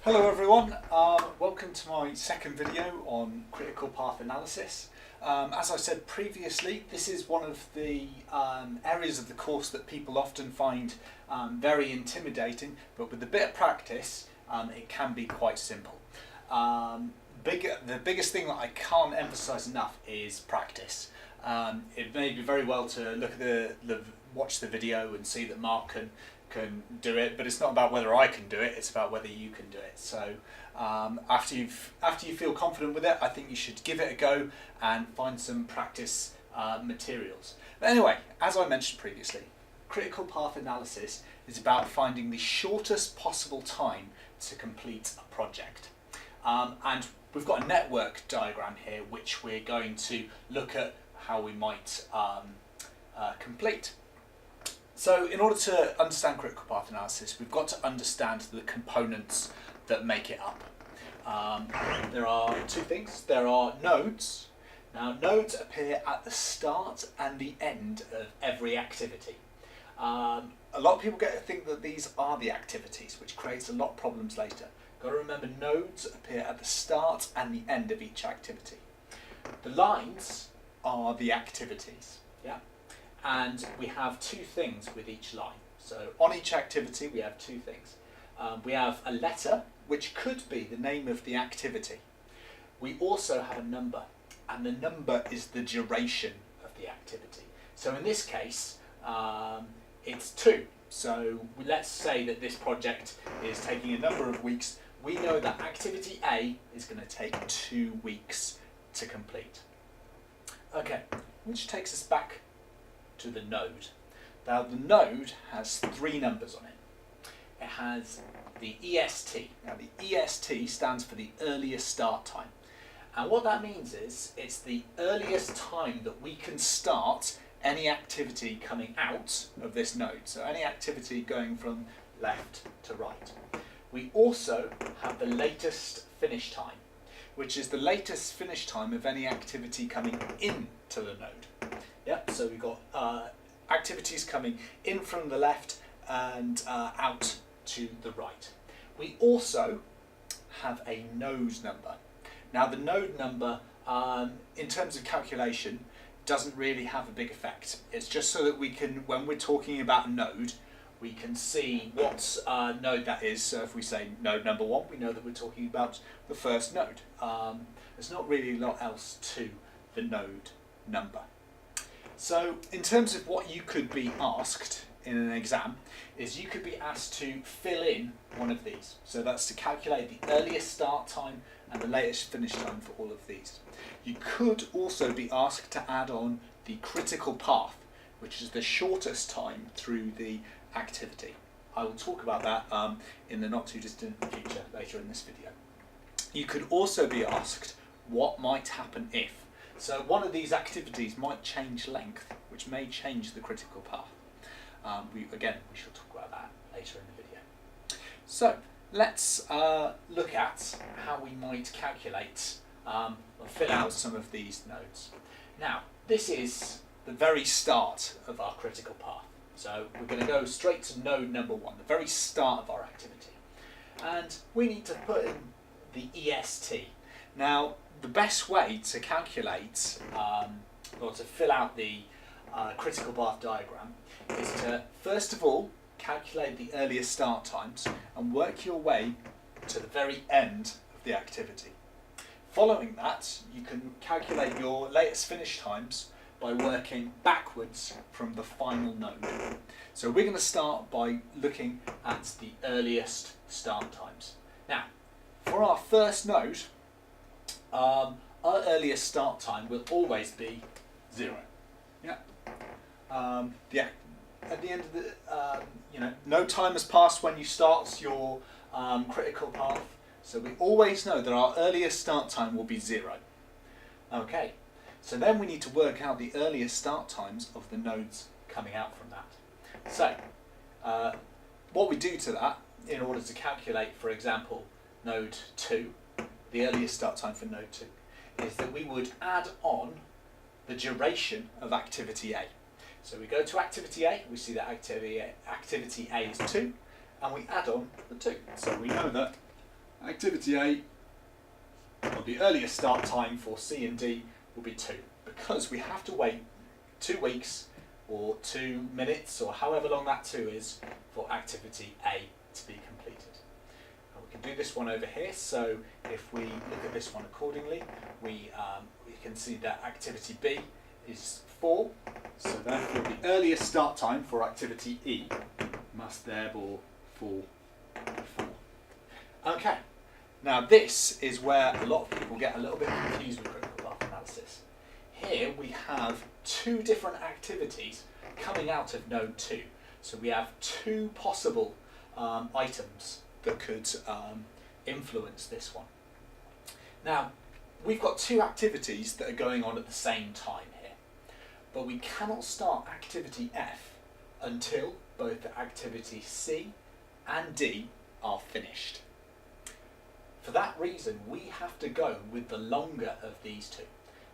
Hello everyone, welcome to my second video on critical path analysis. As I said previously, this is one of the areas of the course that people often find very intimidating, but with a bit of practice it can be quite simple. The biggest thing that I can't emphasise enough is practice. It may be very well to look at watch the video and see that Mark can do it, but it's not about whether I can do it, it's about whether you can do it. So after you feel confident with it, I think you should give it a go and find some practice materials. But anyway, as I mentioned previously, critical path analysis is about finding the shortest possible time to complete a project. And we've got a network diagram here which we're going to look at how we might complete. So in order to understand critical path analysis, we've got to understand the components that make it up. There are two things. There are nodes. Now, nodes appear at the start and the end of every activity. A lot of people think that these are the activities, which creates a lot of problems later. Got to remember, nodes appear at the start and the end of each activity. The lines are the activities. Yeah. And we have two things with each line. So on each activity we have two things. We have a letter, which could be the name of the activity. We also have a number, and the number is the duration of the activity. So in this case it's 2. So let's say that this project is taking a number of weeks. We know that activity A is going to take 2 weeks to complete. Okay, which takes us back to the node. Now the node has 3 numbers on it. It has the EST. Now the EST stands for the earliest start time. And what that means is it's the earliest time that we can start any activity coming out of this node. So any activity going from left to right. We also have the latest finish time, which is the latest finish time of any activity coming into the node. Yep, so we've got activities coming in from the left and out to the right. We also have a node number. Now the node number, in terms of calculation, doesn't really have a big effect. It's just so that we can, when we're talking about a node, we can see what node that is. So if we say node number 1, we know that we're talking about the first node. There's not really a lot else to the node number. So in terms of what you could be asked in an exam, is you could be asked to fill in one of these. So that's to calculate the earliest start time and the latest finish time for all of these. You could also be asked to add on the critical path, which is the shortest time through the activity. I will talk about that in the not too distant future later in this video. You could also be asked what might happen if. So one of these activities might change length, which may change the critical path. We shall talk about that later in the video. So let's look at how we might calculate or fill out some of these nodes. Now, this is the very start of our critical path. So we're going to go straight to node number 1, the very start of our activity. And we need to put in the EST. Now, the best way to calculate or to fill out the critical path diagram is to first of all calculate the earliest start times and work your way to the very end of the activity. Following that, you can calculate your latest finish times by working backwards from the final node. So we're going to start by looking at the earliest start times. Now, for our first node, our earliest start time will always be 0. Yeah. At the end of the, no time has passed when you start your critical path. So we always know that our earliest start time will be 0. Okay. So then we need to work out the earliest start times of the nodes coming out from that. So what we do to that in order to calculate, for example, node 2, the earliest start time for node 2, is that we would add on the duration of activity A. So we go to activity A, we see that activity A is 2, and we add on the 2. So we know that activity A, or the earliest start time for C and D will be 2, because we have to wait 2 weeks or 2 minutes or however long that 2 is for activity A to be completed. And we can do this one over here, so if we look at this one accordingly, we can see that activity B is 4, so therefore the earliest start time for activity E must therefore fall 4. Okay, now this is where a lot of people get a little bit confused with critical path analysis. Here we have 2 different activities coming out of node 2. So we have 2 possible items that could influence this one. Now, we've got 2 activities that are going on at the same time here, but we cannot start activity F until both activity C and D are finished. For that reason, we have to go with the longer of these 2,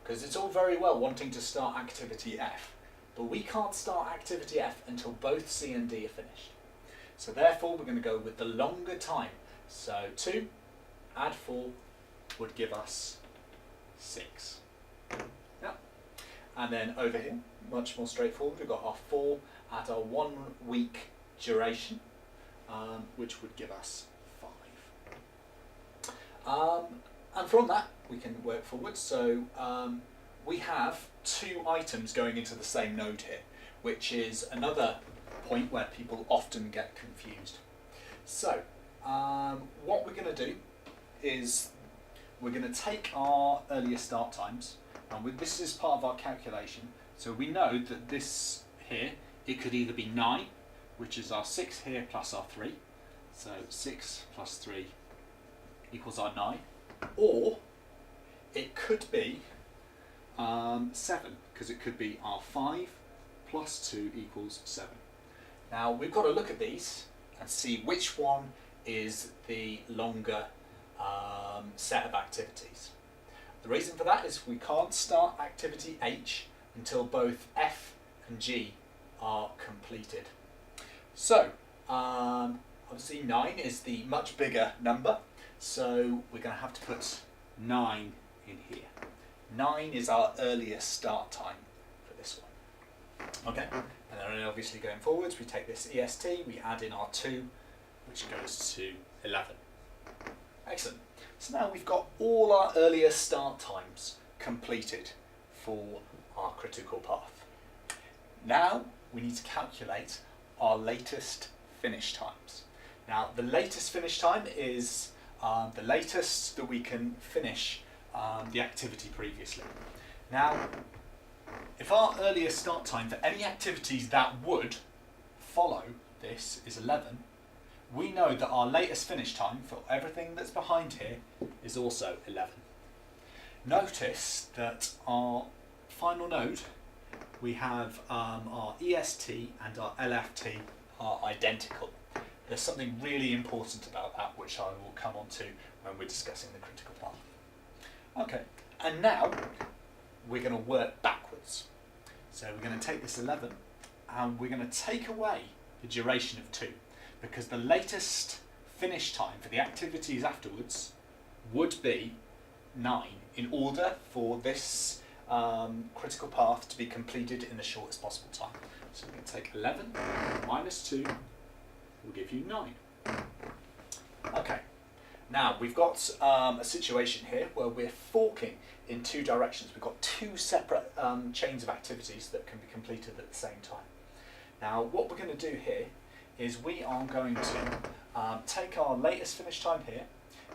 because it's all very well wanting to start activity F, but we can't start activity F until both C and D are finished. So therefore we're going to go with the longer time. So 2 add 4 would give us 6. Yeah. And then over here, much more straightforward, we've got our 4 at our 1 week duration, which would give us 5. And from that we can work forward. So we have 2 items going into the same node here, which is another point where people often get confused. So what we're going to do is we're going to take our earlier start times, and this is part of our calculation. So we know that this here, it could either be 9, which is our 6 here plus our 3. So 6 plus 3 equals our 9. Or it could be 7, because it could be our 5 plus 2 equals 7. Now we've got to look at these and see which one is the longer set of activities. The reason for that is we can't start activity H until both F and G are completed. So obviously 9 is the much bigger number, so we're going to have to put 9 in here. 9 is our earliest start time for this one. Okay, and then obviously going forwards, we take this EST, we add in our 2, which goes to 11. Excellent. So now we've got all our earlier start times completed for our critical path. Now we need to calculate our latest finish times. Now the latest finish time is the latest that we can finish the activity previously. Now, if our earliest start time for any activities that would follow this is 11, we know that our latest finish time for everything that's behind here is also 11. Notice that our final node, we have our EST and our LFT are identical. There's something really important about that which I will come on to when we're discussing the critical path. Okay, and now we're going to work backwards. So we're going to take this 11 and we're going to take away the duration of 2, because the latest finish time for the activities afterwards would be 9 in order for this critical path to be completed in the shortest possible time. So we're going to take 11 minus 2 will give you 9. Okay, now we've got a situation here where we're forking in 2 directions. We've got 2 separate chains of activities that can be completed at the same time. Now what we're going to do here is we are going to take our latest finish time here,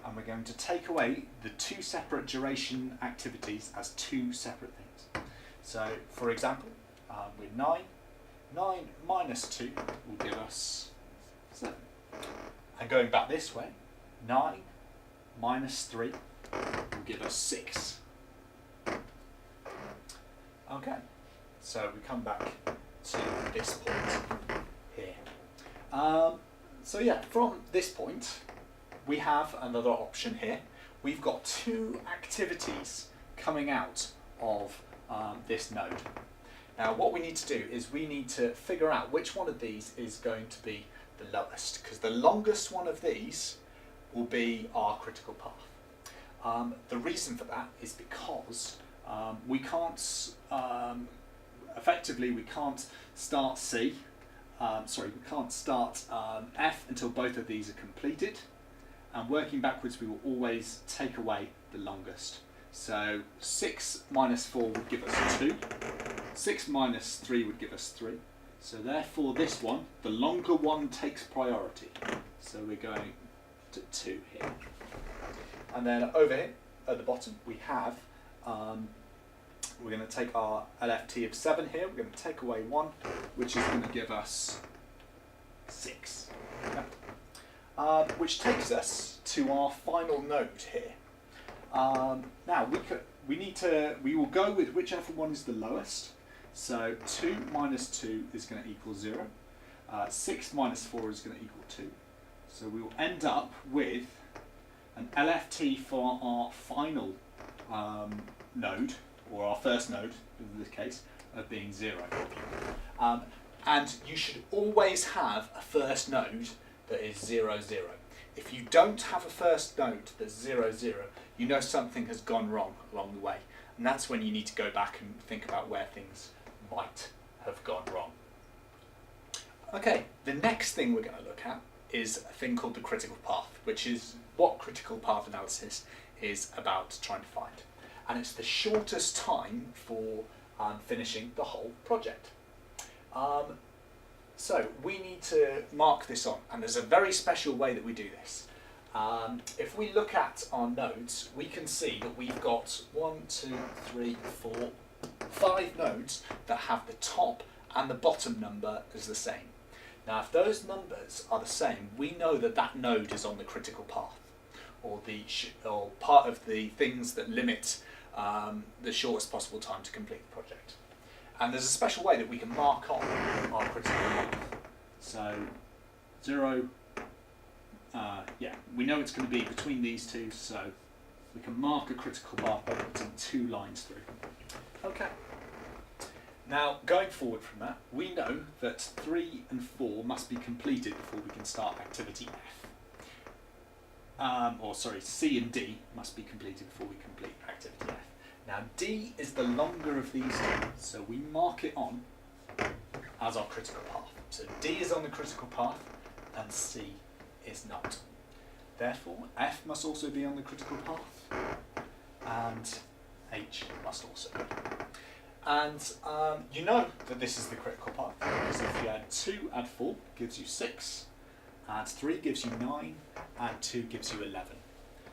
and we're going to take away the 2 separate duration activities as 2 separate things. So for example, with 9 minus 2 will give us 7. And going back this way, 9 minus 3 will give us 6. Okay, so we come back to this point here. So yeah, from this point we have another option here. We've got 2 activities coming out of this node. Now what we need to do is we need to figure out which one of these is going to be the lowest, because the longest one of these will be our critical path. The reason for that is because we can't, effectively we can't start we can't start F until both of these are completed, and working backwards we will always take away the longest. So 6 minus 4 would give us 2, 6 minus 3 would give us 3, so therefore this one, the longer one, takes priority. So we're going to 2 here. And then over here at the bottom we have, we're going to take our LFT of 7 here, we're going to take away 1, which is going to give us 6. Okay. Which takes us to our final node here. Now we will go with whichever one is the lowest. So 2 minus 2 is going to equal 0. 6 minus 4 is going to equal 2. So we will end up with an LFT for our final node, or our first node in this case, of being 0. And you should always have a first node that is 0, 0. If you don't have a first node that's 0, 0, you know something has gone wrong along the way. And that's when you need to go back and think about where things might have gone wrong. Okay, the next thing we're going to look at is a thing called the critical path, which is what critical path analysis is about trying to find. And it's the shortest time for finishing the whole project. So we need to mark this on, and there's a very special way that we do this. If we look at our nodes, we can see that we've got 1, 2, 3, 4, 5 nodes that have the top and the bottom number as the same. Now if those numbers are the same, we know that that node is on the critical path, or part of the things that limit the shortest possible time to complete the project. And there's a special way that we can mark on our critical path. So 0, we know it's going to be between these two, so we can mark a critical path by putting 2 lines through. Okay. Now, going forward from that, we know that 3 and 4 must be completed before we can start activity F. C and D must be completed before we complete activity F. Now, D is the longer of these two, so we mark it on as our critical path. So D is on the critical path, and C is not. Therefore, F must also be on the critical path, and H must also be. And you know that this is the critical path, because if you add 2, add 4, gives you 6, add 3 gives you 9, add 2 gives you 11.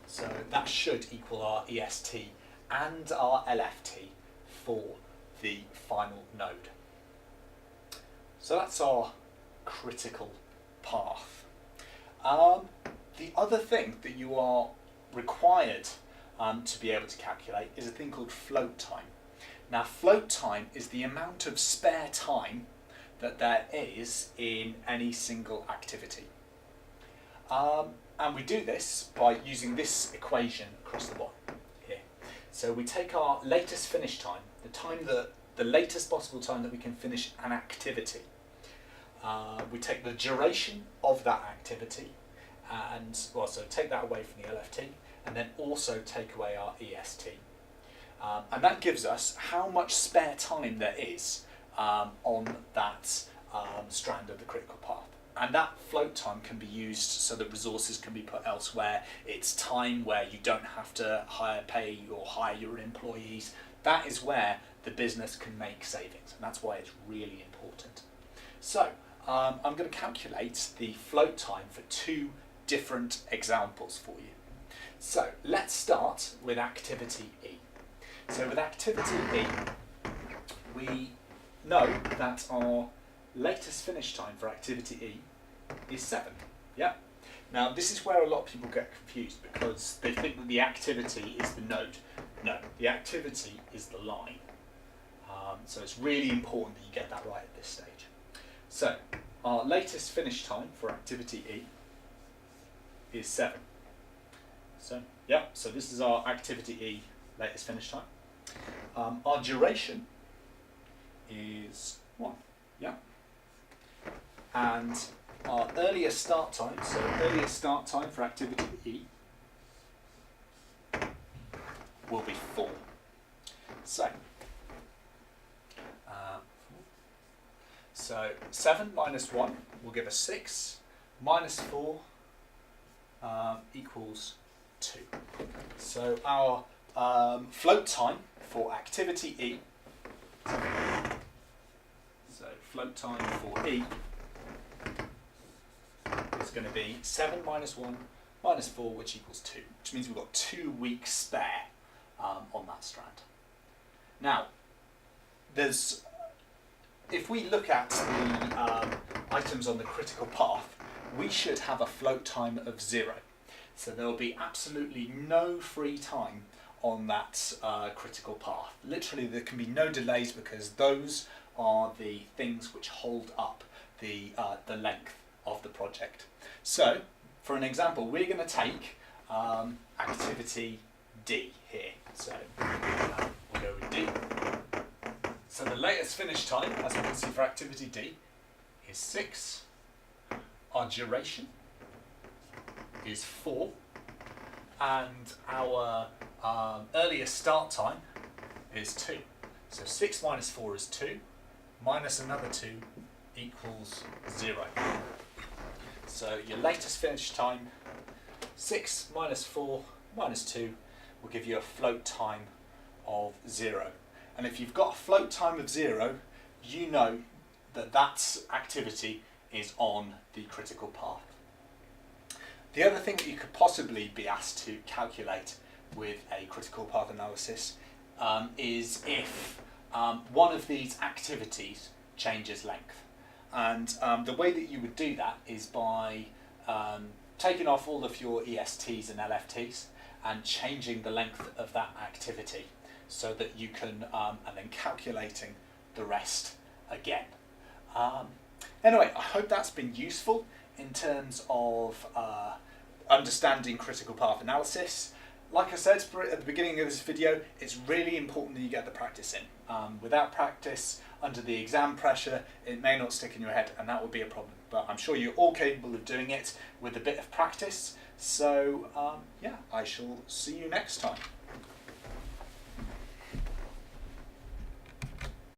So that should equal our EST and our LFT for the final node. So that's our critical path. The other thing that you are required to be able to calculate is a thing called float time. Now, float time is the amount of spare time that there is in any single activity. And we do this by using this equation across the bottom here. So we take our latest finish time, the latest possible time that we can finish an activity. We take the duration of that activity, and so take that away from the LFT, and then also take away our EST. And that gives us how much spare time there is on that strand of the critical path. And that float time can be used so that resources can be put elsewhere. It's time where you don't have to hire your employees. That is where the business can make savings, and that's why it's really important. So I'm going to calculate the float time for 2 different examples for you. So let's start with activity E. So with activity E, we know that our latest finish time for activity E is 7. Yeah. Now this is where a lot of people get confused, because they think that the activity is the node. No, the activity is the line. So it's really important that you get that right at this stage. So our latest finish time for activity E is 7. So this is our activity E latest finish time. Our duration is 1. Yeah. And our earliest start time, so earliest start time for activity E will be 4. So 7 minus 1 will give us 6, minus 4 equals 2. So our float time for activity E, so float time for E is going to be 7 minus 1 minus 4, which equals 2, which means we've got 2 weeks spare on that strand. Now, if we look at the items on the critical path, we should have a float time of 0. So there will be absolutely no free time on that critical path. Literally, there can be no delays because those are the things which hold up the length of the project. So, for an example, we're going to take activity D here. So we'll go with D. So the latest finish time, as we can see for activity D, is 6. Our duration is 4. And our earliest start time is 2. So 6 minus 4 is 2, minus another 2 equals 0. So your latest finish time, 6 minus 4 minus 2, will give you a float time of 0. And if you've got a float time of 0, you know that that activity is on the critical path. The other thing that you could possibly be asked to calculate with a critical path analysis is if one of these activities changes length. And the way that you would do that is by taking off all of your ESTs and LFTs and changing the length of that activity so that you can, and then calculating the rest again. Anyway, I hope that's been useful in terms of understanding critical path analysis. Like I said at the beginning of this video, it's really important that you get the practice in. Without practice, under the exam pressure, it may not stick in your head, and that would be a problem. But I'm sure you're all capable of doing it with a bit of practice. So yeah, I shall see you next time.